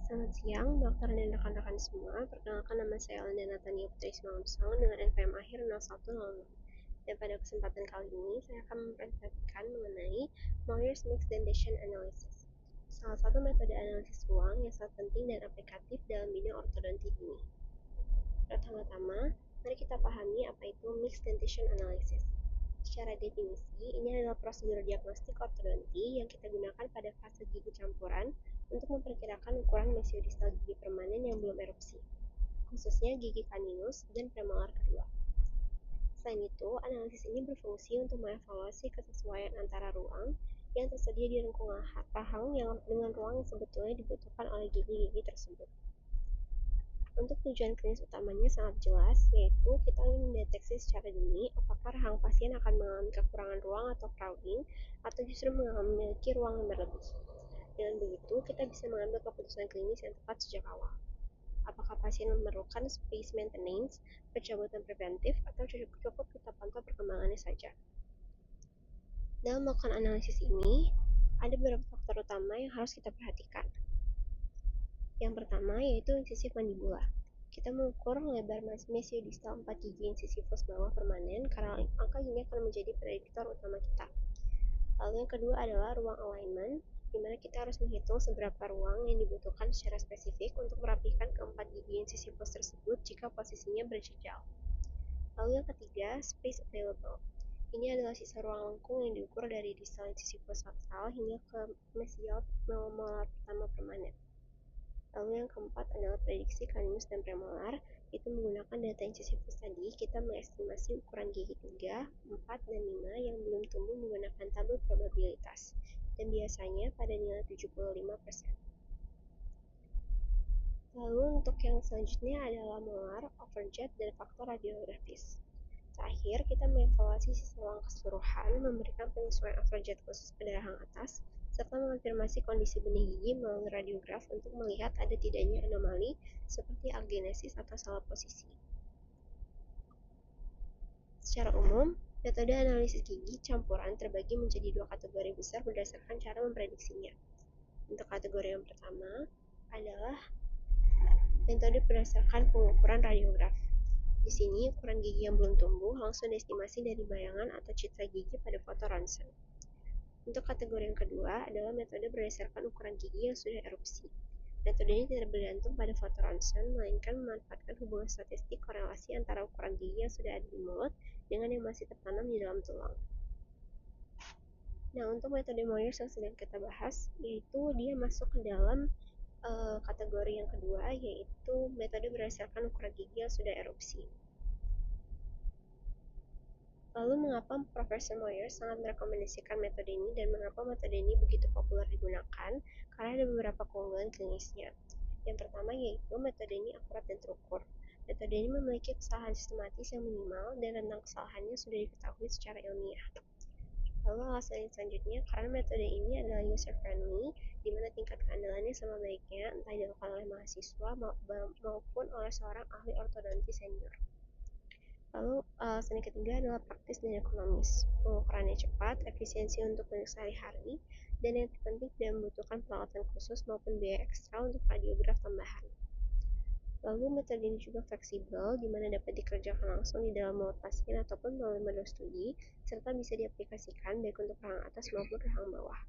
Selamat siang, dokter dan rekan-rekan semua. Perkenalkan nama saya Elena Natania Putri Simangamsong dengan NPM akhir 0106. Dan pada kesempatan kali ini, saya akan mempresentasikan mengenai Moyer's Mixed Dentition Analysis, salah satu metode analisis ruang yang sangat penting dan aplikatif dalam bidang ortodonti ini. Pertama-tama, mari kita pahami apa itu Mixed Dentition Analysis. Secara definisi, ini adalah prosedur diagnostik ortodonti yang kita gunakan pada fase gigi campuran untuk memperkirakan ukuran mesiodistal gigi permanen yang belum erupsi, khususnya gigi caninus dan premolar kedua. Selain itu, analisis ini berfungsi untuk mengevaluasi kesesuaian antara ruang yang tersedia di lingkungan rahang dengan ruang yang sebetulnya dibutuhkan oleh gigi-gigi tersebut. Untuk tujuan klinis utamanya sangat jelas, yaitu kita ingin mendeteksi secara dini apakah rahang pasien akan mengalami kekurangan ruang atau crowding, atau justru memiliki ruang yang berlebih. Dengan begitu, kita bisa mengambil keputusan klinis yang tepat sejak awal. Apakah pasien memerlukan space maintenance, pencabutan preventif, atau cukup kita pantau perkembangannya saja. Dalam melakukan analisis ini, ada beberapa faktor utama yang harus kita perhatikan. Yang pertama yaitu incisif mandibula. Kita mengukur lebar mesiodistal 4 gigi incisifus bawah permanen karena angka ini akan menjadi prediktor utama kita. Lalu yang kedua adalah ruang alignment, di mana kita harus menghitung seberapa ruang yang dibutuhkan secara spesifik untuk merapikan keempat gigi incisifus tersebut jika posisinya berjejal. Lalu yang ketiga, space available. Ini adalah sisa ruang lengkung yang diukur dari distal incisifus faksal hingga ke mesial molar pertama permanen. Lalu yang keempat adalah prediksi caninus dan premolar. Itu menggunakan data incisifus tadi, kita mengestimasi ukuran gigi 3, 4, dan 5 yang belum tumbuh menggunakan tabel probabilitas, dan biasanya pada nilai 75%. Lalu untuk yang selanjutnya adalah molar, overjet, dan faktor radiografis. Terakhir, kita mengevaluasi sisa ruang keseluruhan, memberikan penyesuaian overjet khusus pada rahang atas, serta mengonfirmasi kondisi benih gigi melalui radiograf untuk melihat ada tidaknya anomali seperti agenesis atau salah posisi. Secara umum, metode analisis gigi campuran terbagi menjadi dua kategori besar berdasarkan cara memprediksinya. Untuk kategori yang pertama adalah metode berdasarkan pengukuran radiograf. Di sini, ukuran gigi yang belum tumbuh langsung diestimasi dari bayangan atau citra gigi pada foto ronsen. Untuk kategori yang kedua adalah metode berdasarkan ukuran gigi yang sudah erupsi. Metode ini tidak bergantung pada foto ronsen, melainkan memanfaatkan hubungan statistik korelasi antara ukuran gigi yang sudah ada di mulut dengan yang masih tertanam di dalam tulang. Nah, untuk metode Moyers yang sedang kita bahas, yaitu dia masuk ke dalam kategori yang kedua, yaitu metode berdasarkan ukuran gigi yang sudah erupsi. Lalu mengapa Profesor Moyers sangat merekomendasikan metode ini dan mengapa metode ini begitu populer digunakan? Karena ada beberapa keunggulan klinisnya. Yang pertama yaitu metode ini akurat dan terukur. Metode ini memiliki kesalahan sistematis yang minimal dan rentang kesalahannya sudah diketahui secara ilmiah. Lalu alasan selanjutnya karena metode ini adalah user friendly, di mana tingkat keandalannya sama baiknya entah dilakukan oleh mahasiswa maupun oleh seorang ahli ortodonti senior. Lalu alasan yang ketiga adalah praktis dan ekonomis. Pengukurannya cepat, efisiensi untuk klinik sehari-hari, dan yang terpenting tidak membutuhkan perawatan khusus maupun biaya ekstra untuk radiograf tambahan. Lalu metode ini juga fleksibel, di mana dapat dikerjakan langsung di dalam mulut pasien ataupun melalui model studi, serta bisa diaplikasikan baik untuk rahang atas maupun rahang bawah.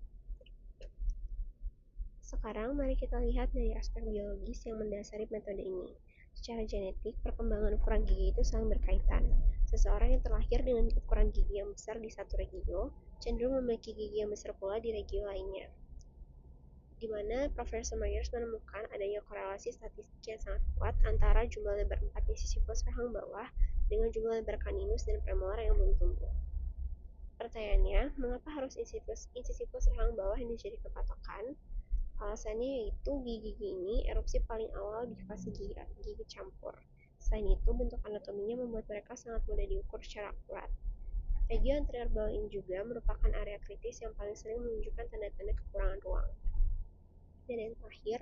Sekarang mari kita lihat dari aspek biologis yang mendasari metode ini. Secara genetik, perkembangan ukuran gigi itu saling berkaitan. Seseorang yang terlahir dengan ukuran gigi yang besar di satu regio, cenderung memiliki gigi yang besar pula di regio lainnya. Di mana Profesor Myers menemukan adanya korelasi statistik yang sangat kuat antara jumlah lebar 4 incisifus rahang bawah dengan jumlah lebar caninus dan premolar yang belum tumbuh. Pertanyaannya, mengapa harus incisifus rahang bawah yang dijadikan patokan? Alasannya yaitu gigi-gigi ini erupsi paling awal di fase gigi campur. Selain itu, bentuk anatominya membuat mereka sangat mudah diukur secara akurat. Regio anterior bawah ini juga merupakan area kritis yang paling sering menunjukkan tanda-tanda kekurangan ruang. Dan yang terakhir,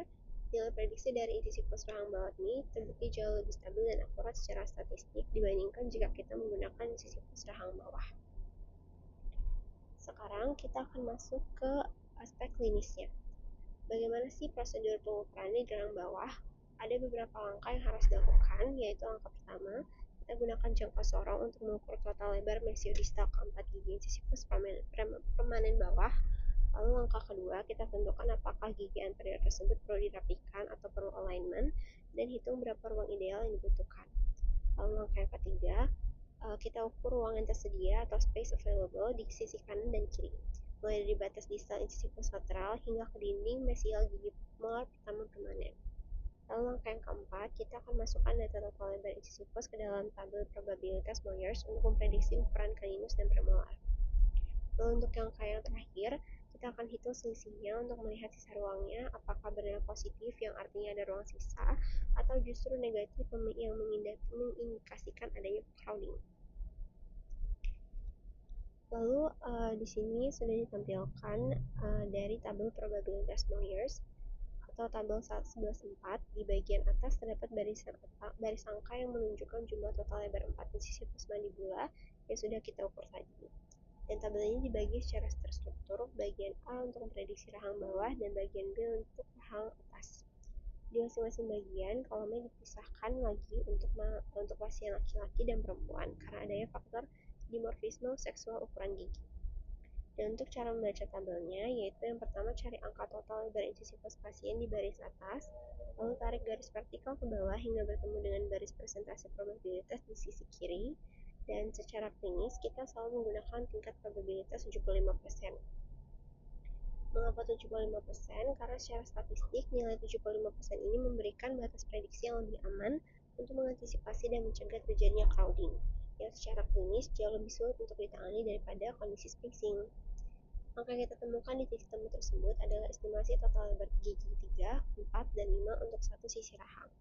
nilai prediksi dari incisifus rahang bawah ini terbukti jauh lebih stabil dan akurat secara statistik dibandingkan jika kita menggunakan incisifus rahang bawah. Sekarang kita akan masuk ke aspek klinisnya. Bagaimana sih prosedur pengukuran di gelang bawah? Ada beberapa langkah yang harus dilakukan, yaitu langkah pertama, kita gunakan jangka sorong untuk mengukur total lebar mesiodistal keempat gigi incisifus permanen bawah. Lalu langkah kedua, kita tentukan apakah gigi anterior tersebut perlu dirapikan atau perlu alignment, dan hitung berapa ruang ideal yang dibutuhkan. Lalu langkah yang ketiga, kita ukur ruang yang tersedia atau space available di sisi kanan dan kiri, mulai dari batas distal incisifus lateral hingga ke dinding mesial gigi molar pertama permanen. Lalu langkah yang keempat, kita akan masukkan data total lebar incisifus ke dalam tabel probabilitas Moyers untuk memprediksi ukuran caninus dan premolar. Lalu untuk langkah yang terakhir, kita akan hitung selisihnya untuk melihat sisa ruangnya, apakah bernilai positif yang artinya ada ruang sisa, atau justru negatif yang mengindikasikan adanya crowding. Lalu di sini sudah ditampilkan dari tabel probabilitas Moyers atau tabel 11.4. Di bagian atas terdapat baris angka yang menunjukkan jumlah total lebar 4 incisifus mandibula yang sudah kita ukur tadi. Dan tabel ini dibagi secara terstruktur, bagian A untuk memprediksi rahang bawah dan bagian B untuk rahang atas. Di masing-masing bagian, kolomnya dipisahkan lagi untuk pasien laki-laki dan perempuan karena adanya faktor dimorfisme seksual ukuran gigi. Dan untuk cara membaca tabelnya, yaitu yang pertama cari angka total lebar incisifus pasien di baris atas, lalu tarik garis vertikal ke bawah hingga bertemu dengan baris presentasi probabilitas di sisi kiri, dan secara klinis kita selalu menggunakan tingkat probabilitas 75%. Mengapa 75%? Karena secara statistik nilai 75% ini memberikan batas prediksi yang lebih aman untuk mengantisipasi dan mencegah terjadinya crowding, yang secara klinis jauh lebih sulit untuk ditangani daripada kondisi spacing. Angka yang kita temukan di titik temu tersebut adalah estimasi total lebar gigi 3, 4, dan 5 untuk satu sisi rahang.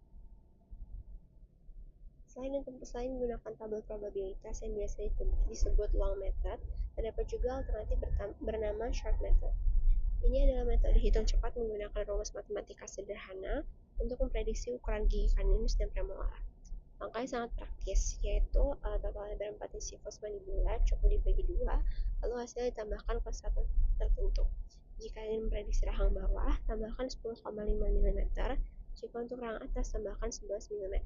Selain menggunakan tabel probabilitas yang biasa disebut long method, terdapat juga alternatif bernama short method. Ini adalah metode hitung cepat menggunakan rumus matematika sederhana untuk memprediksi ukuran gigi caninus dan premolar. Langkahnya sangat praktis, yaitu total lebar 4 incisifus mandibula cukup dibagi 2, lalu hasilnya ditambahkan ke satu tertentu. Jika ingin memprediksi rahang bawah, tambahkan 10,5 mm, jika untuk rahang atas tambahkan 11 mm.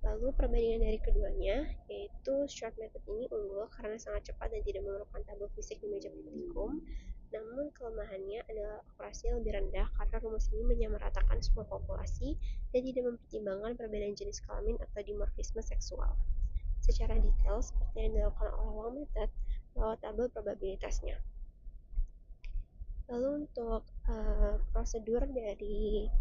Lalu perbandingan dari keduanya, yaitu short method ini unggul karena sangat cepat dan tidak memerlukan tabel fisik di meja praktikum, namun kelemahannya adalah akurasinya lebih rendah karena rumus ini menyamaratakan semua populasi dan tidak mempertimbangkan perbedaan jenis kelamin atau dimorfisme seksual. Secara detail, seperti yang dilakukan oleh long method, lewat tabel probabilitasnya. Lalu untuk prosedur dari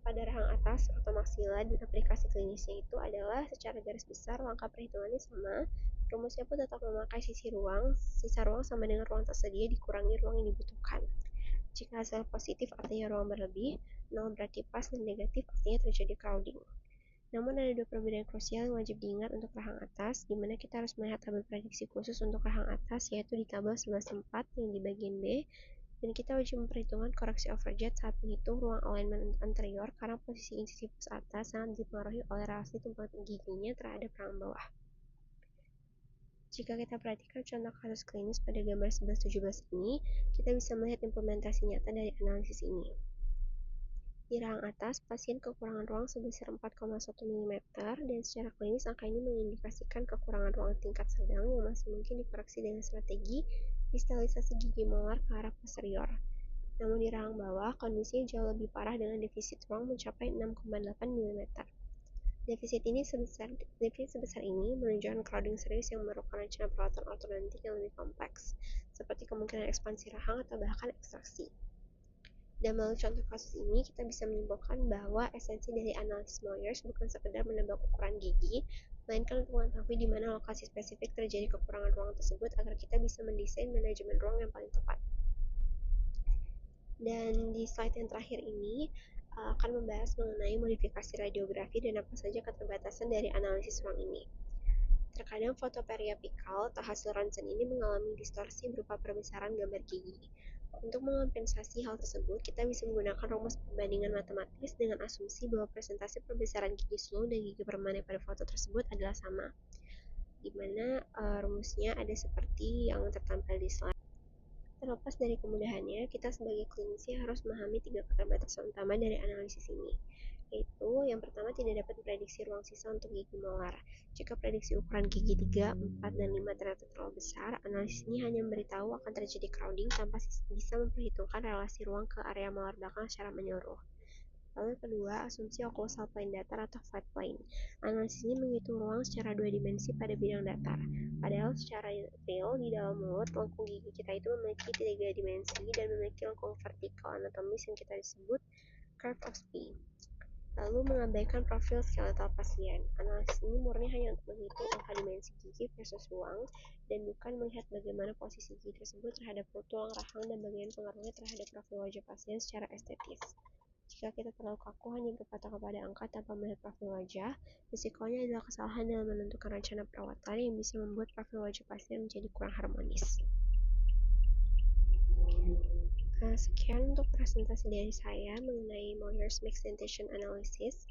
pada rahang atas atau maksila dan aplikasi klinisnya itu adalah secara garis besar langkah perhitungannya sama. Rumusnya pun tetap memakai sisa ruang sama dengan ruang tersedia dikurangi ruang yang dibutuhkan. Jika hasil positif artinya ruang berlebih, 0 berarti pas dan negatif artinya terjadi crowding. Namun ada dua perbedaan krusial yang wajib diingat untuk rahang atas, di mana kita harus melihat tabel prediksi khusus untuk rahang atas, yaitu di tabel 11.4 yang di bagian B, dan kita wajib memperhitungkan koreksi overjet saat menghitung ruang alignment anterior karena posisi incisifus atas sangat dipengaruhi oleh relasi tumpukan giginya terhadap rahang bawah. Jika kita perhatikan contoh kasus klinis pada gambar 11-17 ini, kita bisa melihat implementasi nyata dari analisis ini. Di rahang atas, pasien kekurangan ruang sebesar 4,1 mm, dan secara klinis angka ini mengindikasikan kekurangan ruang tingkat sedang yang masih mungkin dikoreksi dengan strategi distalisasi gigi molar ke arah posterior. Namun di rahang bawah, kondisinya jauh lebih parah dengan defisit ruang mencapai 6,8 mm. Defisit sebesar ini menunjukkan crowding serius yang memerlukan rencana perawatan ortodontik yang lebih kompleks, seperti kemungkinan ekspansi rahang atau bahkan ekstraksi. Dan melalui contoh kasus ini, kita bisa menyimpulkan bahwa esensi dari analisis Moyers bukan sekedar menebak ukuran gigi, melainkan untuk mengetahui di mana lokasi spesifik terjadi kekurangan ruang tersebut agar kita bisa mendesain manajemen ruang yang paling tepat. Dan di slide yang terakhir ini akan membahas mengenai modifikasi radiografi dan apa saja keterbatasan dari analisis ruang ini. Terkadang foto periapikal atau hasil ronsen ini mengalami distorsi berupa perbesaran gambar gigi. Untuk mengompensasi hal tersebut, kita bisa menggunakan rumus perbandingan matematis dengan asumsi bahwa presentasi perbesaran gigi sulung dan gigi permanen pada foto tersebut adalah sama, di mana rumusnya ada seperti yang tertampil di slide. Terlepas dari kemudahannya, kita sebagai klinisi harus memahami 3 keterbatasan utama dari analisis ini, yaitu yang pertama tidak dapat memprediksi ruang sisa untuk gigi molar. Jika prediksi ukuran gigi 3, 4, dan 5 ternyata terlalu besar, analisis ini hanya memberitahu akan terjadi crowding tanpa bisa memperhitungkan relasi ruang ke area molar belakang secara menyeluruh. Lalu kedua, asumsi occlusal plane datar atau flat plane. Analisis ini menghitung ruang secara 2 dimensi pada bidang datar. Padahal secara real, di dalam mulut, lengkung gigi kita itu memiliki 3 dimensi dan memiliki lengkung vertikal anatomis yang kita sebut curve of Spee. Lalu mengabaikan profil skeletal pasien. Analisis ini murni hanya untuk menghitung angka dimensi gigi versus ruang dan bukan melihat bagaimana posisi gigi tersebut terhadap tulang rahang dan bagaimana pengaruhnya terhadap profil wajah pasien secara estetis. Jika kita terlalu kaku hanya berpatok kepada angka tanpa melihat profil wajah, risikonya adalah kesalahan dalam menentukan rencana perawatan yang bisa membuat profil wajah pasien menjadi kurang harmonis. Sekian untuk presentasi dari saya mengenai Moyer's Mixed Dentition Analysis.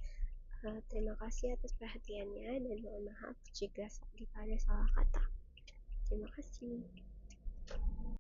Terima kasih atas perhatiannya dan mohon maaf jika ada salah kata. Terima kasih.